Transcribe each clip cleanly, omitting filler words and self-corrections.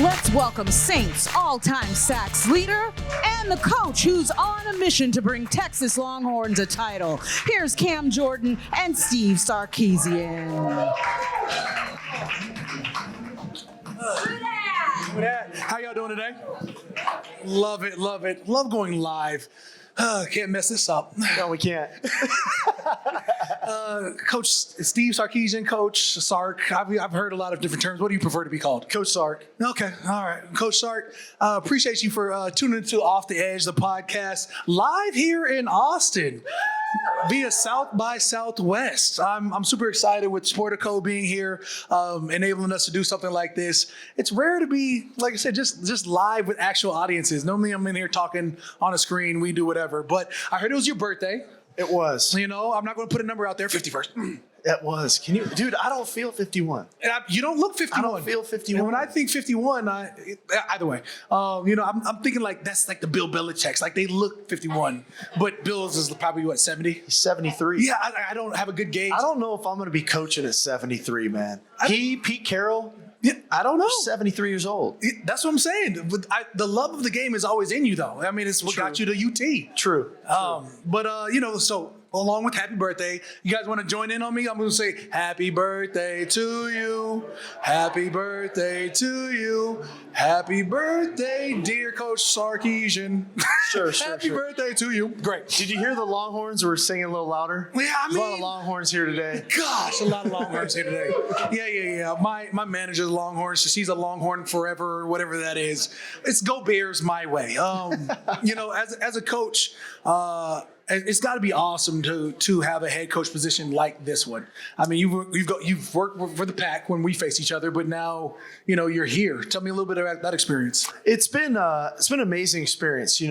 Let's welcome Saints all-time sacks leader and the coach who's on a mission to bring Texas Longhorns a title. Here's Cam Jordan and Steve Sarkisian. How y'all doing today? Love it, love it. Love going live. Can't mess this up. No, we can't. Coach Steve Sarkisian, Coach Sark. I've heard a lot of different terms. What do you prefer to be called? Coach Sark. Okay, all right. Coach Sark, appreciate you for tuning into Off the Edge, the podcast, live here in Austin via South by Southwest. I'm super excited with Sportico being here, enabling us to do something like this. It's rare to be, like I said, just live with actual audiences. Normally I'm in here talking on a screen, we do whatever. But I heard it was your birthday. It was. You know, I'm not going to put a number out there, 51st. It was. Can you, dude? I don't feel 51. You don't look 51. I don't feel 51. And when I think 51, either way, I'm thinking like that's like the Bill Belichick's. Like they look 51, but Bill's is probably what, 70? He's 73. Yeah, I don't have a good gauge. I don't know if I'm going to be coaching at 73, man. Pete Carroll. Yeah, I don't know. 73 years old. That's what I'm saying. The love of the game is always in you, though. I mean, it's what got you to UT. True. So along with happy birthday, you guys want to join in on me? I'm going to say happy birthday to you. Happy birthday to you. Happy birthday, dear Coach Sarkisian. Sure. Happy birthday to you. Great. Did you hear the Longhorns were singing a little louder? Yeah, There's a lot of Longhorns here today. Gosh, a lot of Longhorns here today. Yeah. My manager's a Longhorn, so she's a Longhorn forever, whatever that is. It's go Bears my way. As a coach, it's got to be awesome to have a head coach position like this one. I mean, you've worked for the Pack when we face each other, but now you're here. Tell me a little bit about that experience. It's been an amazing experience.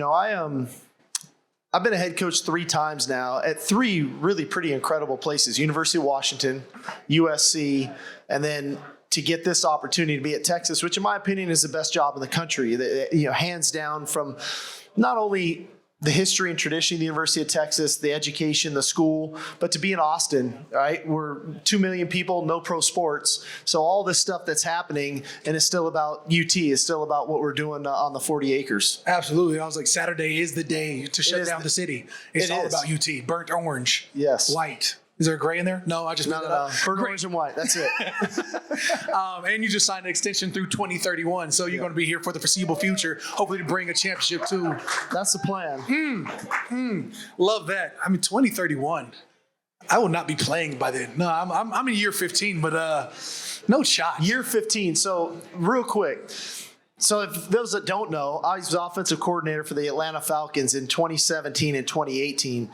I've been a head coach 3 times now at 3 really pretty incredible places: University of Washington, USC, and then to get this opportunity to be at Texas, which in my opinion is the best job in the country. Hands down, from not only the history and tradition of the University of Texas, the education, the school, but to be in Austin, right? We're 2 million people, no pro sports. So all this stuff that's happening, and it's still about UT, is still about what we're doing on the 40 acres. Absolutely. I was like, Saturday is the day to shut down the city. It's all about UT. Burnt orange. Yes. White. Is there a gray in there? No, I just made that up. Burnt orange and white. That's it. And you just signed an extension through 2031. So you're going to be here for the foreseeable future, hopefully to bring a championship too. That's the plan. Love that. I mean, 2031. I will not be playing by then. No, I'm in year 15, but no shot. Year 15. So real quick. So if those that don't know, I was offensive coordinator for the Atlanta Falcons in 2017 and 2018.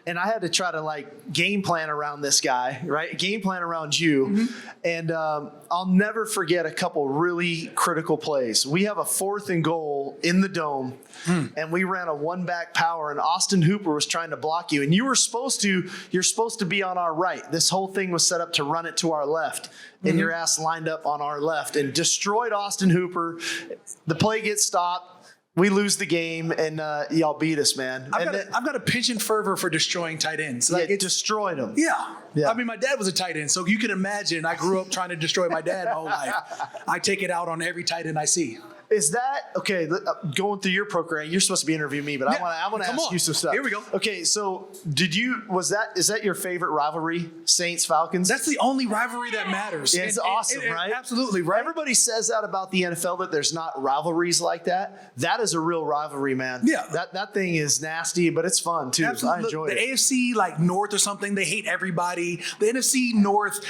And I had to try to game plan around this guy, right? Game plan around you. Mm-hmm. And I'll never forget a couple really critical plays. We have a 4th and goal in the dome, and we ran a 1-back power, and Austin Hooper was trying to block you. And you're supposed to be on our right. This whole thing was set up to run it to our left. And your ass lined up on our left and destroyed Austin Hooper. The play gets stopped. We lose the game, and y'all beat us, man. I've got a penchant fervor for destroying tight ends. It destroyed them. Yeah. I mean, my dad was a tight end, so you can imagine I grew up trying to destroy my dad my whole life. I take it out on every tight end I see. Is that okay? Going through your program, you're supposed to be interviewing me, but I want to ask you some stuff. Here we go. Okay, so is that your favorite rivalry, Saints Falcons? That's the only rivalry that matters. Yeah, it's awesome, right? Absolutely, right? Everybody says that about the NFL, that there's not rivalries like that. That is a real rivalry, man. Yeah, that thing is nasty, but it's fun too. Absolutely. I enjoy it. The AFC North or something, they hate everybody. The NFC North,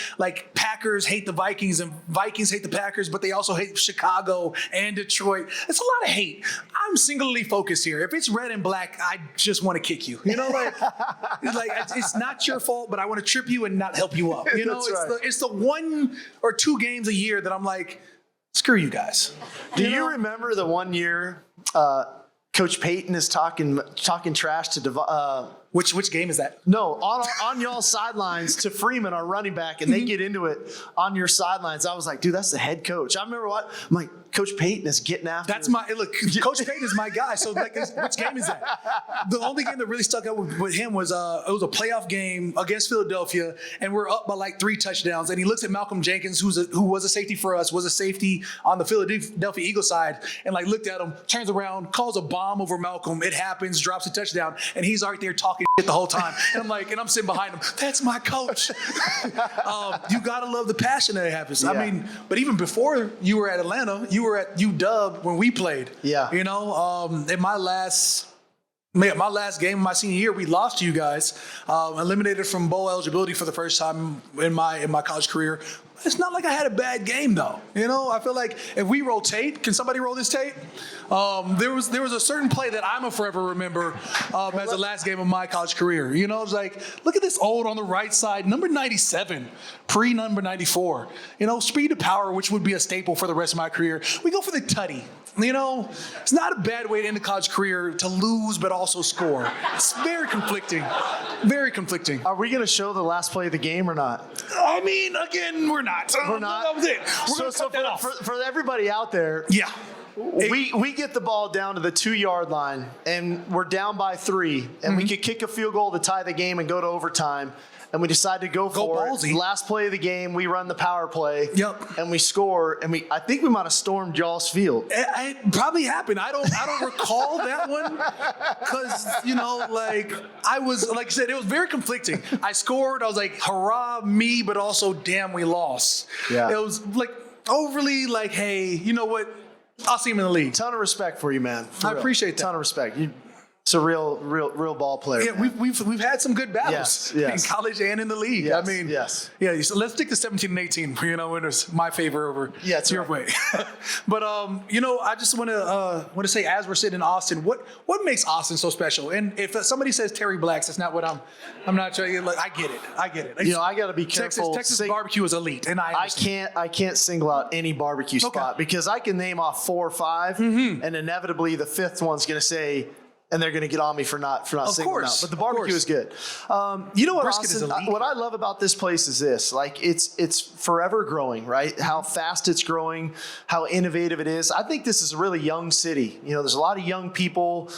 Packers hate the Vikings and Vikings hate the Packers, but they also hate Chicago and Detroit. It's a lot of hate. I'm singularly focused here. If it's red and black, I just want to kick you. It's not your fault, but I want to trip you and not help you up. It's the 1 or 2 games a year that I'm like, screw you guys. Do you remember the one year Coach Payton is talking trash to Which game is that? No, on y'all's sidelines to Freeman, our running back, and they get into it on your sidelines. I was like, dude, that's the head coach. I remember I'm like, Coach Payton is getting after. That's Coach Payton is my guy. So which game is that? The only game that really stuck out with him was it was a playoff game against Philadelphia, and we're up by like 3 touchdowns. And he looks at Malcolm Jenkins, who was a safety for us, was a safety on the Philadelphia Eagles side, and like looked at him, turns around, calls a bomb over Malcolm. It happens, drops a touchdown, and he's right there talking shit the whole time. And I'm sitting behind him. That's my coach. You gotta love the passion that happens. Yeah. I mean, but even before you were at Atlanta, you were at UW when we played. Yeah. You know, in my last game, my senior year, we lost to you guys, eliminated from bowl eligibility for the first time in my college career. It's not like I had a bad game though. You know, I feel like if we rotate, can somebody roll this tape? There was a certain play that I'm a forever remember as the last game of my college career. You know, it's like, look at this old on the right side, number 97, pre-number 94. You know, speed to power, which would be a staple for the rest of my career. We go for the tutty. You know, it's not a bad way to end a college career to lose but also score. It's very conflicting. Very conflicting. Are we going to show the last play of the game or not? I mean, again, we're not. We're not? That was it. We're going to cut that off. For everybody out there, Yeah. we get the ball down to the 2-yard line, and we're down by 3, and we could kick a field goal to tie the game and go to overtime. And we decide to go for ballsy. it. Last play of the game, we run the power play. Yep. And we score. And I think we might have stormed y'all's field. It probably happened. I don't recall that one because, you know, like I was, like I said, it was very conflicting. I scored. I was like, hurrah, me, but also, damn, we lost. Yeah. It was like overly like, hey, you know what? I'll see him in the league. Ton of respect for you, man. I appreciate that. Ton of respect. It's a real ball player. Yeah, we've had some good battles in college and in the league. Yes, I mean, yes. Yeah. So let's stick to 17 and 18. You know, when it's my favor over your way. But you know, I just want to say, as we're sitting in Austin, what makes Austin so special? And if somebody says Terry Blacks, that's not what I'm not sure. Like, I get it. You know, I got to be careful. Texas barbecue is elite, and I can't single out any barbecue spot because I can name off 4 or 5, and inevitably the 5th one's going to say. And they're going to get on me for not singling out. But the barbecue is good. You know what, Austin, what I love about this place is this. Like, it's forever growing, right? How fast it's growing, how innovative it is. I think this is a really young city. You know, there's a lot of young people.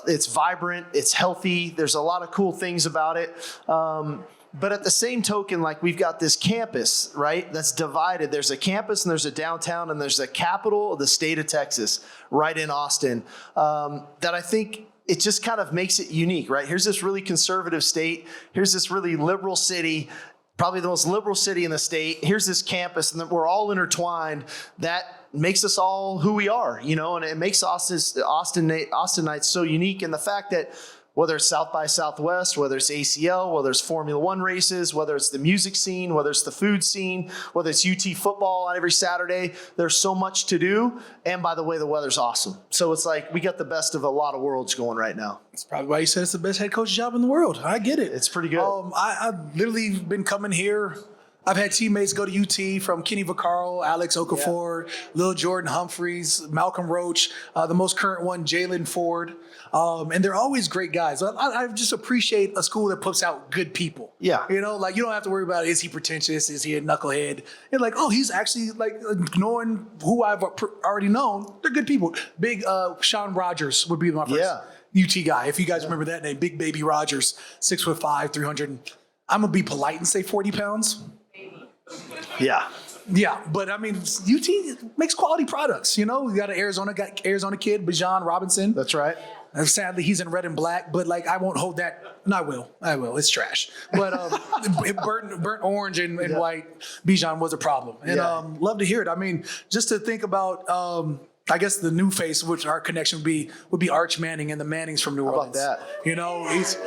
It's vibrant. It's healthy. There's a lot of cool things about it. But at the same token, like, we've got this campus, right, that's divided. There's a campus and there's a downtown and there's the capital of the state of Texas right in Austin that I think it just kind of makes it unique, right? Here's this really conservative state. Here's this really liberal city, probably the most liberal city in the state. Here's this campus, and we're all intertwined. That makes us all who we are, you know, and it makes Austinites so unique. And the fact that whether it's South by Southwest, whether it's ACL, whether it's Formula One races, whether it's the music scene, whether it's the food scene, whether it's UT football on every Saturday, there's so much to do. And by the way, the weather's awesome. So it's like we got the best of a lot of worlds going right now. That's probably why you said it's the best head coach job in the world. I get it. It's pretty good. I've literally been coming here. I've had teammates go to UT from Kenny Vaccaro, Alex Okafor, Lil Jordan Humphreys, Malcolm Roach, the most current one, Jalen Ford. And they're always great guys. I just appreciate a school that puts out good people. Yeah. You know, like, you don't have to worry about, is he pretentious? Is he a knucklehead? You're like, oh, he's actually, like, knowing who I've already known. They're good people. Big Sean Rogers would be my first UT guy. If you guys remember that name, Big Baby Rogers, 6'5", 300. I'm going to be polite and say 40 pounds. Yeah. Yeah, but I mean, UT makes quality products. You know, we got an Arizona kid, Bijan Robinson. That's right. And sadly, he's in red and black, but like, I won't hold that. And I will. It's trash. But burnt orange and white, Bijan was a problem. And love to hear it. I mean, just to think about, I guess the new face, which our connection would be Arch Manning and the Mannings from New Orleans. How about that? You know, he's.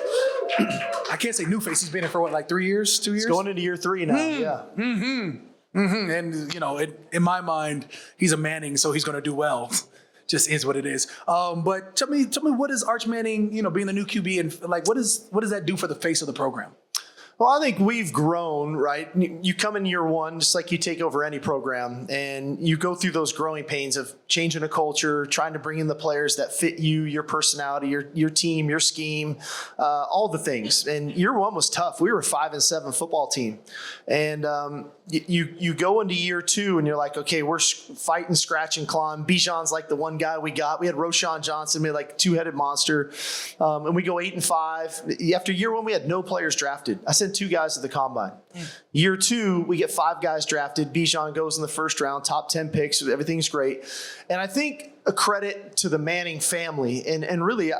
I can't say new face. He's been here for what, like 3 years, 2 years? He's going into year 3 now. Yeah. Mm-hmm. Mm-hmm. And, you know, in my mind, he's a Manning, so he's going to do well. Just is what it is. But tell me, what is Arch Manning, you know, being the new QB, and like, what does that do for the face of the program? Well, I think we've grown, right? You come in year one, just like you take over any program, and you go through those growing pains of changing a culture, trying to bring in the players that fit you, your personality, your team, your scheme, all the things. And year one was tough. We were a 5-7 football team. And you go into year two and you're like, okay, we're fighting, scratching, clawing. Bijan's like the one guy we got. We had Roshan Johnson, made like a two-headed monster. And we go 8-5. After year one, we had no players drafted. I sent 2 guys to the combine. Year two, we get 5 guys drafted. Bijan goes in the first round, top 10 picks. Everything's great. And I think a credit to the Manning family. And really,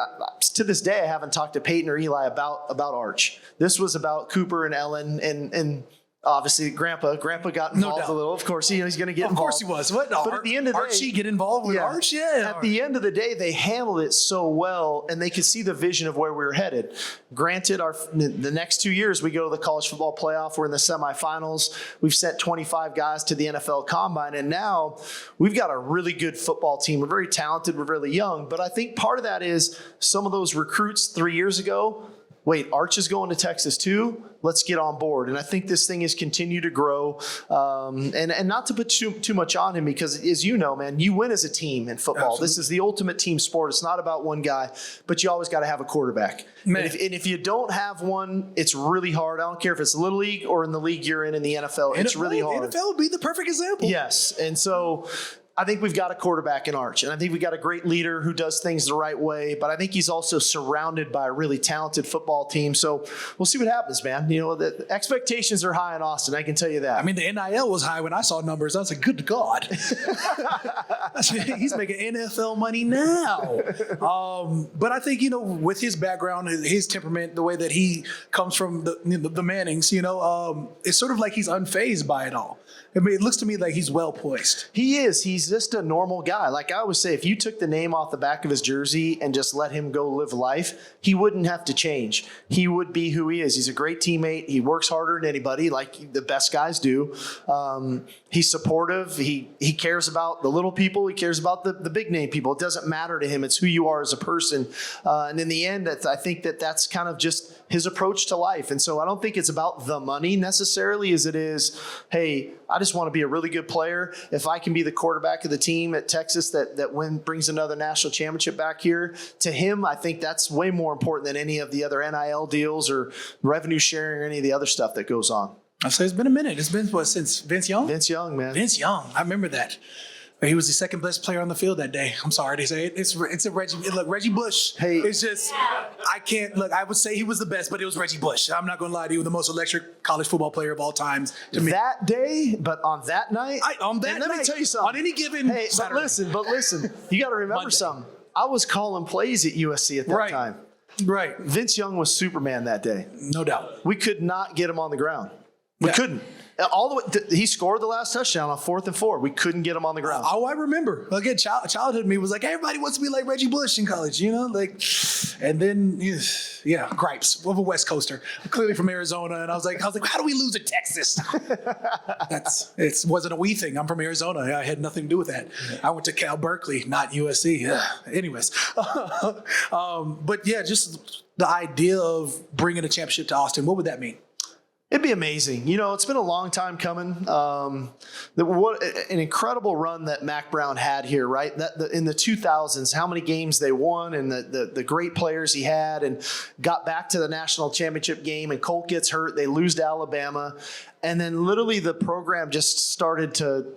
to this day, I haven't talked to Peyton or Eli about Arch. This was about Cooper and Ellen and obviously, Grandpa got involved a little. Of course, he's going to get involved. Of course he was. What? No, but at the end of the day, Archie get involved with Arch? Yeah. At the end of the day, they handled it so well, and they could see the vision of where we were headed. Granted, the next 2 years, we go to the college football playoff. We're in the semifinals. We've sent 25 guys to the NFL Combine, and now we've got a really good football team. We're very talented. We're really young. But I think part of that is some of those recruits 3 years ago, wait, Arch is going to Texas too? Let's get on board. And I think this thing has continued to grow. And not to put too much on him because, as you know, man, you win as a team in football. Absolutely. This is the ultimate team sport. It's not about one guy, but you always got to have a quarterback. And if you don't have one, it's really hard. I don't care if it's Little League or in the league you're in the NFL. It's really hard. NFL would be the perfect example. Yes. And so I think we've got a quarterback in Arch, and I think we've got a great leader who does things the right way, but I think he's also surrounded by a really talented football team. So we'll see what happens, man. The expectations are high in Austin, I can tell you that. I mean, the NIL was high when I saw numbers. I was like, good God. He's making NFL money now. But I think, with his background, his temperament, the way that he comes from the Mannings, it's sort of like he's unfazed by it all. I mean, it looks to me like he's well poised. He is. He's just a normal guy. Like I always say, if you took the name off the back of his jersey and just let him go live life, he wouldn't have to change. He would be who he is. He's a great teammate. He works harder than anybody, like the best guys do. He's supportive. He cares about the little people. He cares about the big name people. It doesn't matter to him. It's who you are as a person. And in the end, I think that's kind of just his approach to life. And so I don't think it's about the money necessarily as it is, hey, I just want to be a really good player. If I can be the quarterback of the team at Texas that brings another national championship back here, to him, I think that's way more important than any of the other NIL deals or revenue sharing or any of the other stuff that goes on. I say it's been a minute. It's been, since Vince Young? Vince Young, man. Vince Young. I remember that. He was the second best player on the field that day. I'm sorry to say it. It's a Reggie Bush. Hey, it's just I can't look. I would say he was the best, but it was Reggie Bush. I'm not going to lie to you. The most electric college football player of all times to me. That day, but on that night, let me tell you something. On any given Saturday. But listen, you got to remember something. I was calling plays at USC at that time. Right. Vince Young was Superman that day. No doubt. We could not get him on the ground. We couldn't. All the way, he scored the last touchdown on 4th and 4. We couldn't get him on the ground. Oh, I remember. Again, childhood me was like, everybody wants to be like Reggie Bush in college, and then, gripes of a West Coaster, clearly from Arizona. And I was like, how do we lose to Texas? It wasn't a we thing. I'm from Arizona. I had nothing to do with that. I went to Cal Berkeley, not USC. Anyways. But just the idea of bringing a championship to Austin, what would that mean? It'd be amazing. It's been a long time coming. What an incredible run that Mac Brown had here, right? In the 2000s, how many games they won and the great players he had and got back to the national championship game and Colt gets hurt. They lose to Alabama. And then literally the program just started to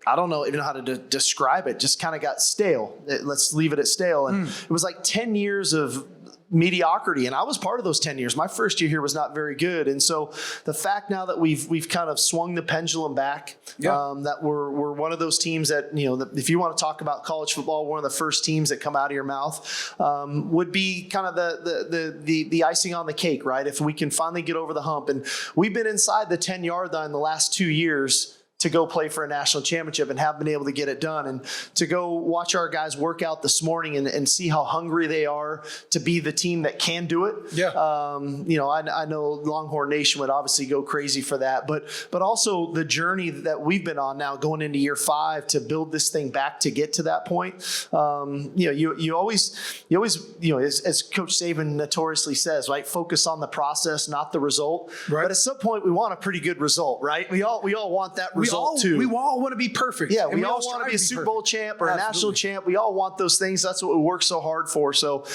I don't even know how to describe it, just kind of got stale. Let's leave it at stale. And it was like 10 years of mediocrity. And I was part of those 10 years. My first year here was not very good. And so the fact now that we've kind of swung the pendulum back, that we're one of those teams that, if you want to talk about college football, one of the first teams that come out of your mouth would be kind of the icing on the cake, right? If we can finally get over the hump. And we've been inside the 10-yard line the last 2 years to go play for a national championship and have been able to get it done, and to go watch our guys work out this morning and see how hungry they are to be the team that can do it. Yeah. I know Longhorn Nation would obviously go crazy for that, but also the journey that we've been on now going into year 5 to build this thing back to get to that point. You always, as Coach Saban notoriously says, right? Focus on the process, not the result. Right. But at some point we want a pretty good result, right? We all want that result too. We all want to be perfect. Yeah, and we all want to be a Super Bowl champ or a national champ. We all want those things. That's what we work so hard for. So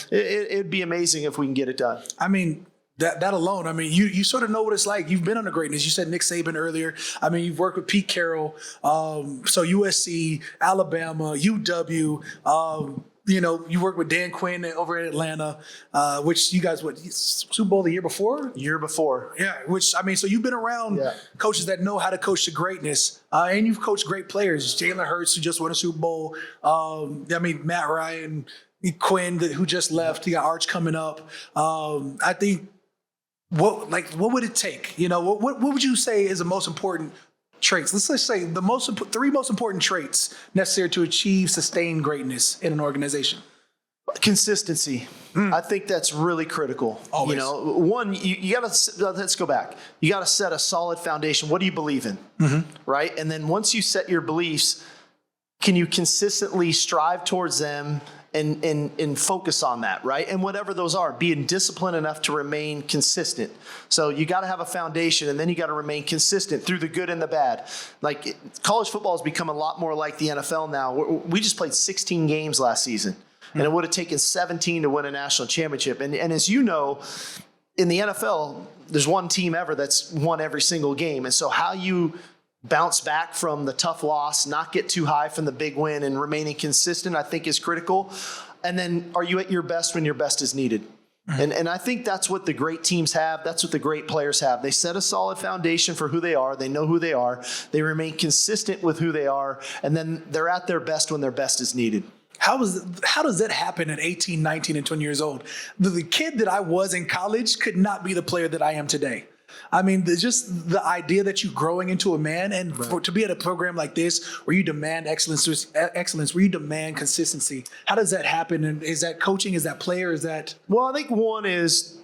it'd be amazing if we can get it done. I mean, that alone, I mean, you sort of know what it's like. You've been under greatness. You said Nick Saban earlier. I mean, you've worked with Pete Carroll, so USC, Alabama, UW. You worked with Dan Quinn over at Atlanta, which you guys, Super Bowl the year before? Year before. Yeah, so you've been around coaches that know how to coach to greatness, and you've coached great players. Jalen Hurts, who just won a Super Bowl. Matt Ryan, Quinn, who just left. You got Arch coming up. I think, what would it take? What would you say is the most important traits? Let's say the 3 most important traits necessary to achieve sustained greatness in an organization. Consistency. I think that's really critical. Always. One, you got to, let's go back. You got to set a solid foundation. What do you believe in? Right? And then once you set your beliefs, can you consistently strive towards them and focus on that, right? And whatever those are, being disciplined enough to remain consistent. So you got to have a foundation, and then you got to remain consistent through the good and the bad. Like, college football has become a lot more like the NFL now. We just played 16 games last season, and it would have taken 17 to win a national championship. And as you know, in the NFL, there's one team ever that's won every single game. And so how you bounce back from the tough loss, not get too high from the big win, and remaining consistent, I think is critical. And then, are you at your best when your best is needed? And I think that's what the great teams have. That's what the great players have. They set a solid foundation for who they are. They know who they are. They remain consistent with who they are. And then they're at their best when their best is needed. How does that happen at 18, 19, and 20 years old? The kid that I was in college could not be the player that I am today. I mean, just the idea that you're growing into a man, and to be at a program like this where you demand excellence, where you demand consistency. How does that happen? And is that coaching? Is that player? Is that? Well, I think one is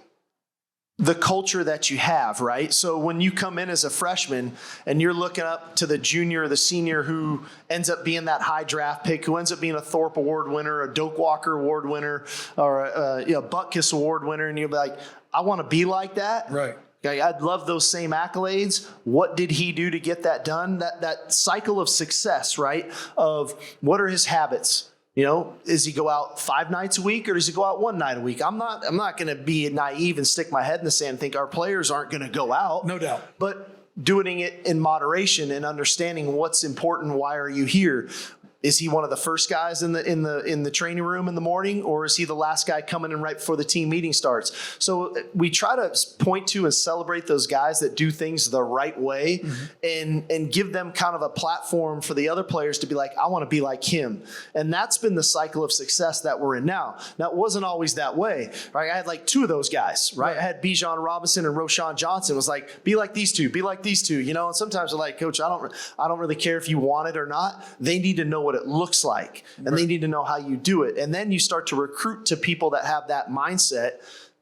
the culture that you have, right? So when you come in as a freshman and you're looking up to the junior or the senior who ends up being that high draft pick, who ends up being a Thorpe Award winner, a Doak Walker Award winner, or a Butkus Award winner, and you'll be like, I want to be like that. Right. I'd love those same accolades. What did he do to get that done? That cycle of success, right? Of what are his habits? Does he go out 5 nights a week, or does he go out 1 night a week? I'm not going to be naive and stick my head in the sand and think our players aren't going to go out. No doubt. But doing it in moderation and understanding what's important. Why are you here? Is he one of the first guys in the training room in the morning, or is he the last guy coming in right before the team meeting starts? So we try to point to and celebrate those guys that do things the right way, and give them kind of a platform for the other players to be like, I want to be like him. And that's been the cycle of success that we're in now. Now, it wasn't always that way, right? I had like 2 of those guys, right? I had Bijan Robinson and Roshan Johnson. Was like, be like these two, and sometimes they're like, Coach, I don't really care if you want it or not. They need to know what it looks like, and they need to know how you do it. And then you start to recruit to people that have that mindset,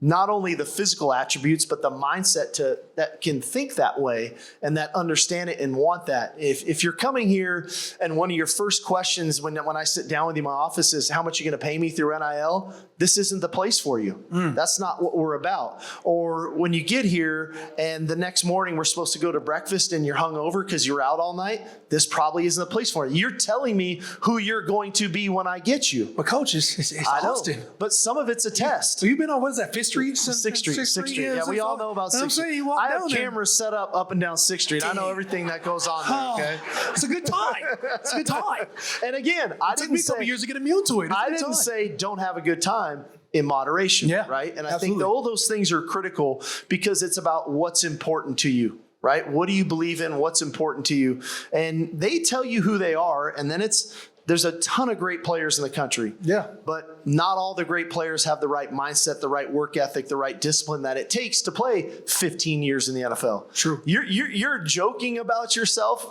not only the physical attributes, but the mindset that can think that way and that understand it and want that. If you're coming here and one of your first questions when I sit down with you in my office is, how much are you going to pay me through NIL? This isn't the place for you. That's not what we're about. Or when you get here and the next morning we're supposed to go to breakfast and you're hungover because you're out all night, this probably isn't the place for you. You're telling me who you're going to be when I get you. But Coach, it's Austin. But some of it's a test. So you've been on, what is that, 5th Street? 6th Street. Yeah, we all know about 6th Street. I have cameras set up and down 6th Street. I know everything that goes on there, okay? It's a good time. It's a good time. And again, it took me a couple years to get immune to it. I didn't say don't have a good time. In moderation, right? And I think all those things are critical because it's about what's important to you, right? What do you believe in? What's important to you? And they tell you who they are, and then it's there's a ton of great players in the country. Yeah. But not all the great players have the right mindset, the right work ethic, the right discipline that it takes to play 15 years in the NFL. True. You're joking about yourself,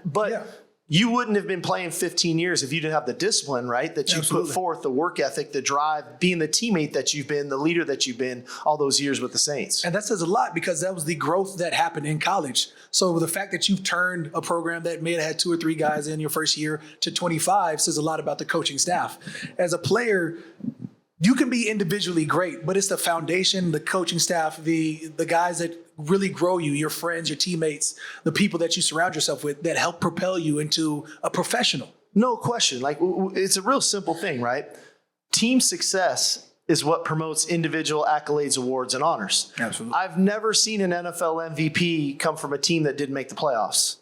but Yeah. you wouldn't have been playing 15 years if you didn't have the discipline, right? That you Absolutely. put forth, the work ethic, the drive, being the teammate that you've been, the leader that you've been all those years with the Saints. And that says a lot because that was the growth that happened in college. So the fact that you've turned a program that may have had 2 or 3 guys in your first year to 25 says a lot about the coaching staff. As a player, you can be individually great, but it's the foundation, the coaching staff, the guys that really grow you, your friends, your teammates, the people that you surround yourself with that help propel you into a professional. No question. Like, it's a real simple thing, right? Team success is what promotes individual accolades, awards, and honors. Absolutely. I've never seen an NFL MVP come from a team that didn't make the playoffs,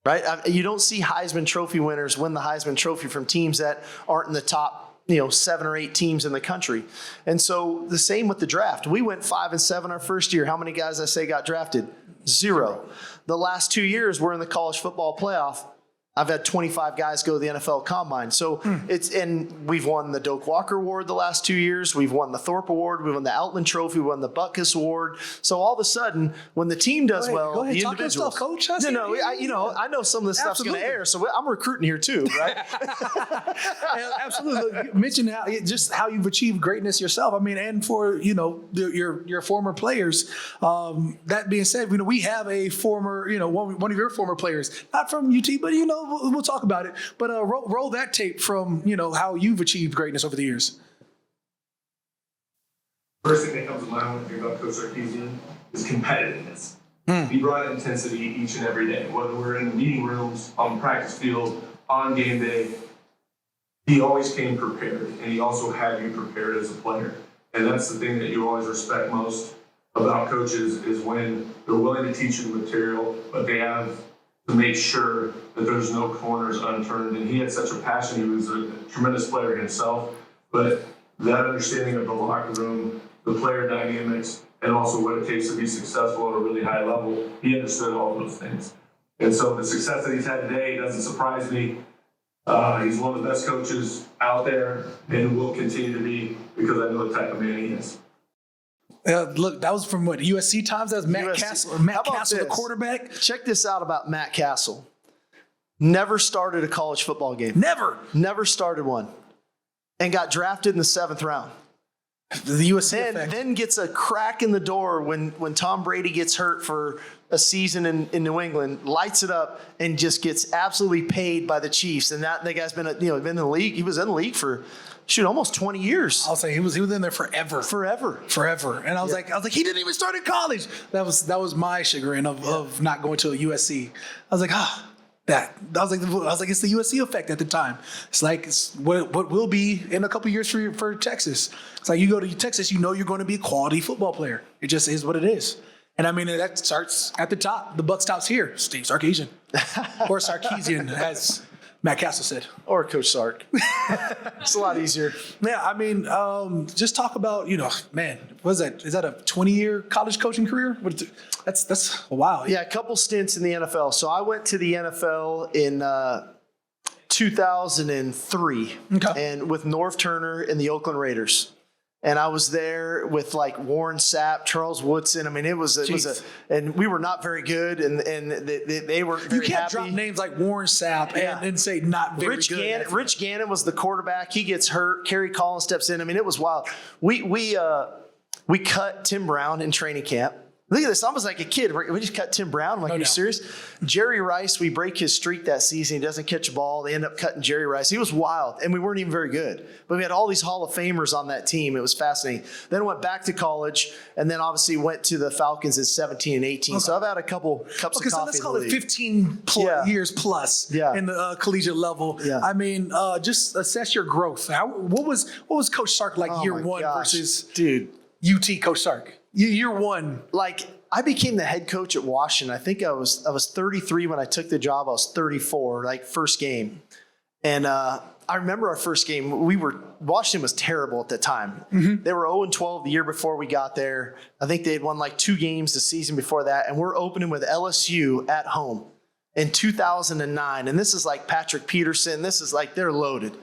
right? You don't see Heisman Trophy winners win the Heisman Trophy from teams that aren't in the top 7 or 8 teams in the country. And so the same with the draft. We went 5-7 our first year. How many guys I say got drafted? 0. The last 2 years we're in the college football playoff. I've had 25 guys go to the NFL Combine. So and we've won the Doak Walker Award the last 2 years. We've won the Thorpe Award. We won the Outland Trophy. We won the Butkus Award. So all of a sudden, when the team does well, go ahead, the talk individuals. Stuff, Coach. I know some of this stuff's going to air, so I'm recruiting here too, right? Absolutely. You mentioned how you've achieved greatness yourself. I mean, and for your former players. That being said, we have a former one of your former players, not from UT, but we'll talk about it. But roll that tape from how you've achieved greatness over the years. First thing that comes to mind when I think about Coach Sarkisian is competitiveness. He brought intensity each and every day, whether we're in the meeting rooms, on the practice field, on game day. He always came prepared, and he also had you prepared as a player. And that's the thing that you always respect most about coaches is when they're willing to teach you the material, but they have to make sure that there's no corners unturned. And he had such a passion. He was a tremendous player himself, but that understanding of the locker room, the player dynamics, and also what it takes to be successful at a really high level, he understood all those things. And so the success that he's had today doesn't surprise me. He's one of the best coaches out there and will continue to be because I know the type of man he is. Look, that was from what, USC times? That was Matt USC. Castle, or Matt How about Castle, the this? quarterback? Check this out about Matt Castle. Never started a college football game. Never started one. And got drafted in the 7th round. The USC effect. Then gets a crack in the door when Tom Brady gets hurt for a season in New England, lights it up, and just gets absolutely paid by the Chiefs. And that guy's been in the league. He was in the league for almost 20 years. I'll say he was in there forever. And I was like, he didn't even start in college. That was my chagrin of not going to a USC. I was like, I was like, it's the USC effect at the time. It's like what will be in a couple years for Texas. It's like you go to Texas, you're going to be a quality football player. It just is what it is. And I mean, that starts at the top. The buck stops here. Steve Sarkisian. Or Sarkisian, as Matt Castle said. Or Coach Sark. It's a lot easier. Yeah, I mean, just talk about, man, what is that? Is that a 20-year college coaching career? That's a while. Yeah, a couple stints in the NFL. So I went to the NFL in 2003 and with Norv Turner and the Oakland Raiders. And I was there with like Warren Sapp, Charles Woodson. I mean, and we were not very good, and they were very happy. You can't drop names like Warren Sapp and say not very good. Rich Gannon was the quarterback. He gets hurt. Kerry Collins steps in. I mean, it was wild. We cut Tim Brown in training camp. Look at this. I was like a kid. We just cut Tim Brown. I'm like, are you serious? Jerry Rice, we break his streak that season. He doesn't catch a ball. They end up cutting Jerry Rice. He was wild, and we weren't even very good. But we had all these Hall of Famers on that team. It was fascinating. Then went back to college, and then obviously went to the Falcons at 17 and 18. Okay. So I've had a couple cups of coffee. So let's call it 15 years plus in the collegiate level. Yeah. I mean, just assess your growth. What was Coach Sark like year one versus UT Coach Sark? Year one. Like, I became the head coach at Washington. I think I was 33 when I took the job. I was 34, like first game. And I remember our first game. Washington was terrible at the time. Mm-hmm. They were 0-12 the year before we got there. I think they had won like 2 games the season before that. And we're opening with LSU at home. in 2009. And this is like Patrick Peterson. This is like they're loaded.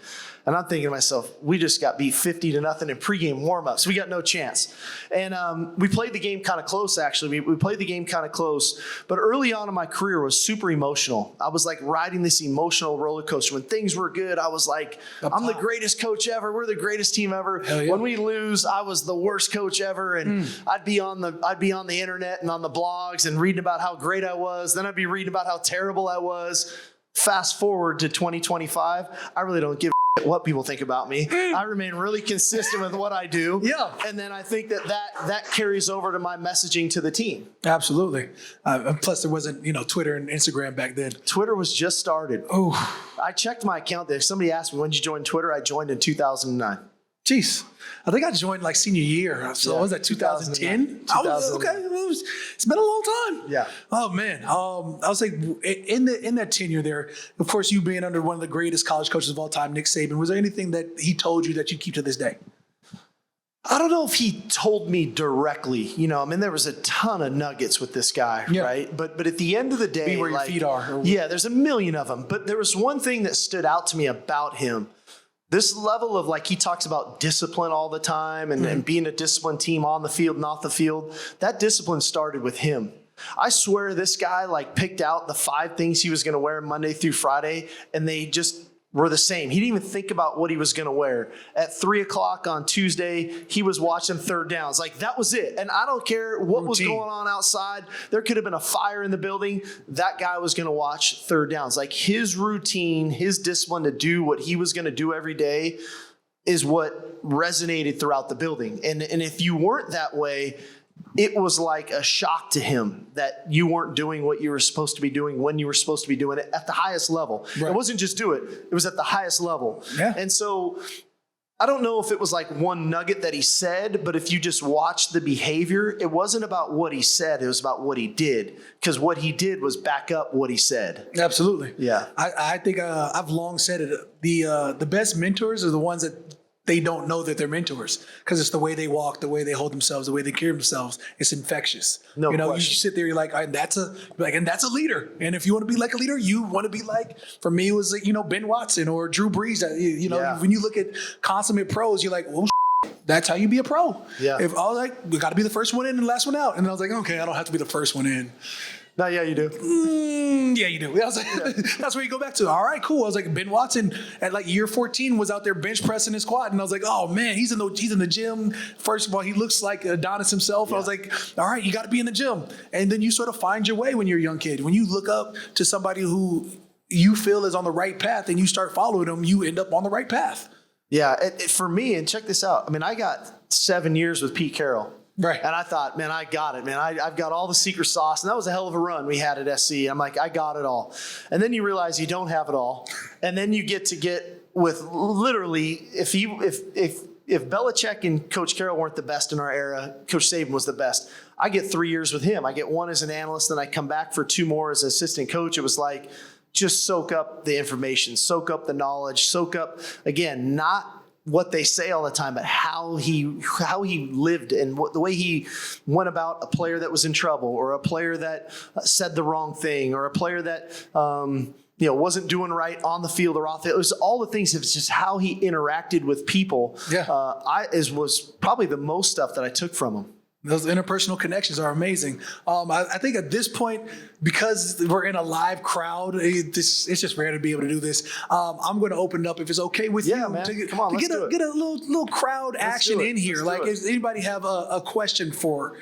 And I'm thinking to myself, we just got beat 50-0 in pregame warmups. We got no chance. And we played the game kind of close, actually. We played the game kind of close. But early on in my career was super emotional. I was like riding this emotional roller coaster. When things were good, I was like, I'm the greatest coach ever. We're the greatest team ever. Yeah. When we lose, I was the worst coach ever. And I'd be on the internet and on the blogs and reading about how great I was. Then I'd be reading about how terrible I was. Fast forward to 2025, I really don't give what people think about me. I remain really consistent with what I do. Yeah. And then I think that carries over to my messaging to the team. Absolutely. Plus there wasn't, Twitter and Instagram back then. Twitter was just started. Oh, I checked my account there. Somebody asked me, when did you join Twitter? I joined in 2009. Jeez. I think I joined like senior year. So was that 2010? Okay. It's been a long time. Yeah. Oh man. I was like in that tenure there, of course, you being under one of the greatest college coaches of all time, Nick Saban, was there anything that he told you that you keep to this day? I don't know if he told me directly. There was a ton of nuggets with this guy, right? But at the end of the day, be where your feet are. Yeah, there's a million of them. But there was one thing that stood out to me about him. This level of he talks about discipline all the time and being a disciplined team on the field and off the field. That discipline started with him. I swear this guy picked out the 5 things he was going to wear Monday through Friday, and they just were the same. He didn't even think about what he was going to wear. At 3:00 on Tuesday, he was watching third downs. That was it. And I don't care what was going on outside. There could have been a fire in the building. That guy was going to watch third downs. His routine, his discipline to do what he was going to do every day is what resonated throughout the building. And if you weren't that way, it was like a shock to him that you weren't doing what you were supposed to be doing when you were supposed to be doing it at the highest level. Right. It wasn't just do it. It was at the highest level. Yeah. And so I don't know if it was one nugget that he said, but if you just watch the behavior, it wasn't about what he said. It was about what he did, because what he did was back up what he said. Absolutely. Yeah. I think I've long said it. The best mentors are the ones that they don't know that they're mentors, because it's the way they walk, the way they hold themselves, the way they carry themselves. It's infectious. No question. You sit there, you're like, and that's a leader. And if you want to be like a leader, you want to be like, for me, it was Ben Watson or Drew Brees. When you look at consummate pros, you're like, well, that's how you be a pro. Yeah. If we got to be the first one in and the last one out. And I was like, okay, I don't have to be the first one in. No, yeah, you do. Yeah, you do. I was like, that's where you go back to. All right, cool. I was like, Ben Watson at year 14 was out there bench pressing his squat, and I was like, oh man, he's in the gym. First of all, he looks like Adonis himself. Yeah. I was like, all right, you got to be in the gym, and then you sort of find your way when you're a young kid. When you look up to somebody who you feel is on the right path, and you start following them, you end up on the right path. Yeah, for me, and check this out. I got 7 years with Pete Carroll. Right. And I thot, man, I got it, man. I've got all the secret sauce. And that was a hell of a run we had at SC. I'm like, I got it all. And then you realize you don't have it all. And then you get with literally, if Belichick and Coach Carroll weren't the best in our era, Coach Saban was the best. I get 3 years with him. I get 1 as an analyst, then I come back for 2 more as an assistant coach. It was like, just soak up the information, soak up the knowledge, soak up, again, not what they say all the time, but how he lived and the way he went about a player that was in trouble, or a player that said the wrong thing, or a player that wasn't doing right on the field or off. It was all the things. It was just how he interacted with people. Yeah, was probably the most stuff that I took from him. Those interpersonal connections are amazing. I think at this point, because we're in a live crowd, it's just rare to be able to do this. I'm going to open it up, if it's okay with you. Man. Come on, let's do it. Get a little crowd action in here. Does anybody have a question for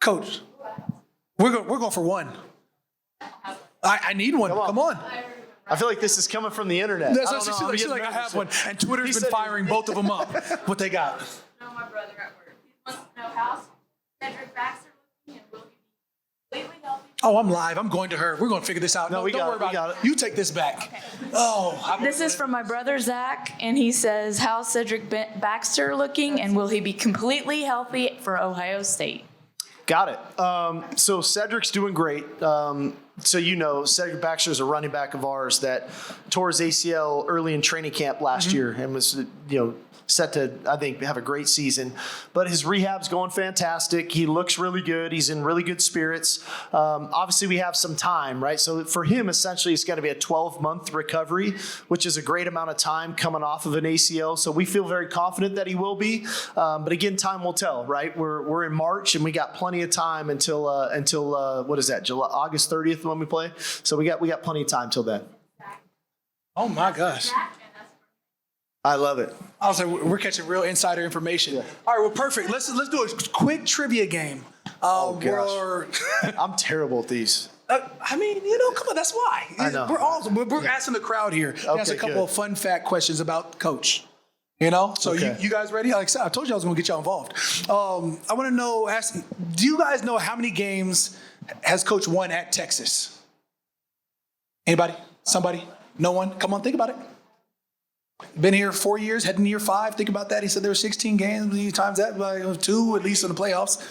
Coach? We're going for one. I need one. Come on. I feel like this is coming from the internet. She's like, I have one. And Twitter's been firing both of them up. What they got? No, my brother at work. He wants to know how Cedric Baxter looking, and will he be completely healthy? Oh, I'm live. I'm going to her. We're going to figure this out. No, don't worry about it. You take this back. Okay. Oh. This is from my brother, Zach, and he says, how's Cedric Baxter looking, and will he be completely healthy for Ohio State? Got it. So Cedric's doing great. So Cedric Baxter is a running back of ours that tore his ACL early in training camp last year and was, set to, I think, have a great season. But his rehab's going fantastic. He looks really good. He's in really good spirits. Obviously, we have some time, right? So for him, essentially, it's going to be a 12-month recovery, which is a great amount of time coming off of an ACL. So we feel very confident that he will be. But again, time will tell, right? We're in March, and we got plenty of time until what is that? August 30th when we play. So we got plenty of time till then. Oh my gosh. I love it. I was like, we're catching real insider information. Yeah. All right, well, perfect. Let's do a quick trivia game. I'm terrible at these. I mean, come on, that's why. I know. We're asking the crowd here. Okay, Ask a couple of fun fact questions about Coach. So okay. you guys ready? Like I said, I told you I was going to get y'all involved. I want to know, do you guys know how many games has Coach won at Texas? Anybody? Somebody? No one? Come on, think about it. Been here 4 years, heading to year 5. Think about that. He said there were 16 games. You times that by 2, at least in the playoffs.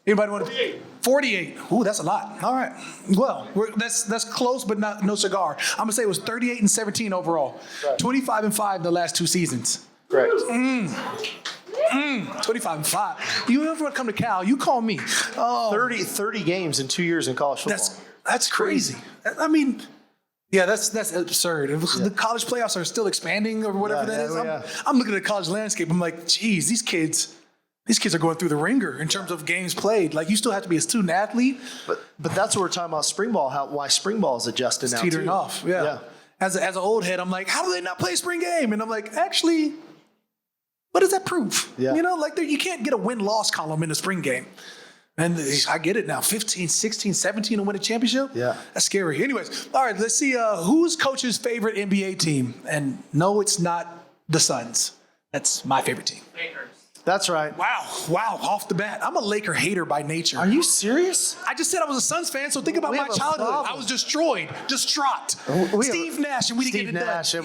Anybody want to? 48. Ooh, that's a lot. All right. Well, that's close, but no cigar. I'm gonna say it was 38-17 overall. Right. 25-5 in the last 2 seasons. Correct. 25-5. You ever want to come to Cal? You call me. 30 games in 2 years in college football. That's crazy. I mean. Yeah, that's absurd. The college playoffs are still expanding or whatever that is. I'm looking at the college landscape. I'm like, geez, these kids are going through the ringer in terms of games played. Like, you still have to be a student athlete. But that's what we're talking about spring ball. Why spring ball is adjusted now teetering too. Off. Yeah. As an old head, I'm like, how do they not play spring game? And I'm like, actually, what does that prove? Yeah. You can't get a win-loss column in the spring game. And I get it now. 15, 16, 17 to win a championship? Yeah. That's scary. Anyways, all right, let's see who's Coach's favorite NBA team. And no, it's not the Suns. That's my favorite team. Lakers. That's right. Wow, off the bat. I'm a Laker hater by nature. Are you serious? I just said I was a Suns fan, so think about my childhood. I was distraught. Steve Nash, and we didn't get it done. Yeah.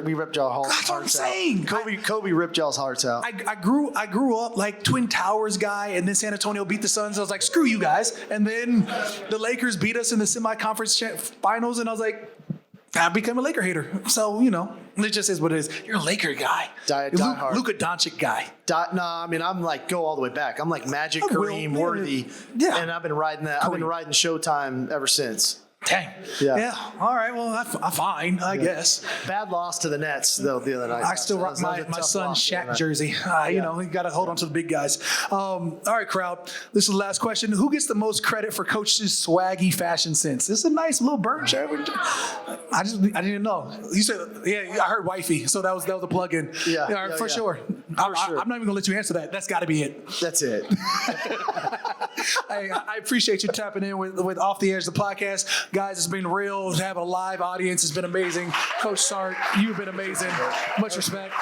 We ripped y'all hearts out. That's what I'm saying. Kobe ripped y'all's hearts out. I grew up like Twin Towers guy, and then San Antonio beat the Suns. I was like, screw you guys. And then the Lakers beat us in the semi-conference finals, and I was like, I became a Laker hater. So, it just is what it is. You're a Laker guy. Die hard. Luka Doncic guy. I'm like, go all the way back. I'm like Magic, Kareem, Worthy. Yeah. And I've been riding that. I've been riding Showtime ever since. Dang. Yeah. All right. Well, I'm fine, I guess. Bad loss to the Nets, though, the other night. I still rock my son's Shaq jersey. You got to hold on to the big guys. All right, crowd. This is the last question. Who gets the most credit for Coach's swaggy fashion sense? This is a nice little burn shirt. I didn't know. You said, I heard wifey, so that was a plug-in. Yeah. For sure. I'm not even going to let you answer that. That's got to be it. That's it. I appreciate you tapping in with Off the Edge, the podcast. Guys, it's been real to have a live audience. It's been amazing. Coach Sark, you've been amazing. Much respect.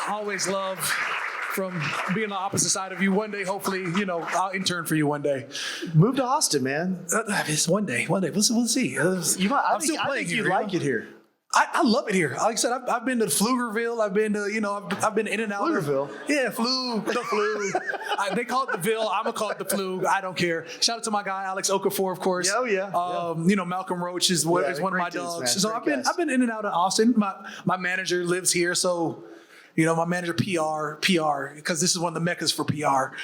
Always love from being on the opposite side of you. One day, hopefully, I'll intern for you one day. Move to Austin, man. It's one day. We'll see. I think you'd like it here. I love it here. Like I said, I've been to Pflugerville. I've been to, I've been in and out. Pflugerville? Yeah, the Flu. They call it the Ville. I'm going to call it the Flu. I don't care. Shout out to my guy, Alex Okafor, of course. Oh, yeah. Malcolm Roach is one of my dogs. So I've been in and out of Austin. My manager lives here, so, my manager PR, because this is one of the meccas for PR.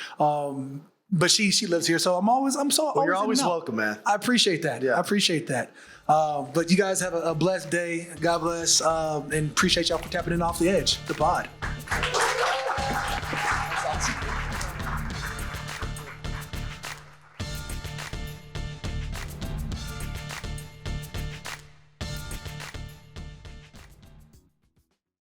But she lives here, so you're always welcome, man. I appreciate that. Yeah. I appreciate that. But you guys have a blessed day. God bless. And appreciate y'all for tapping in Off the Edge, the pod.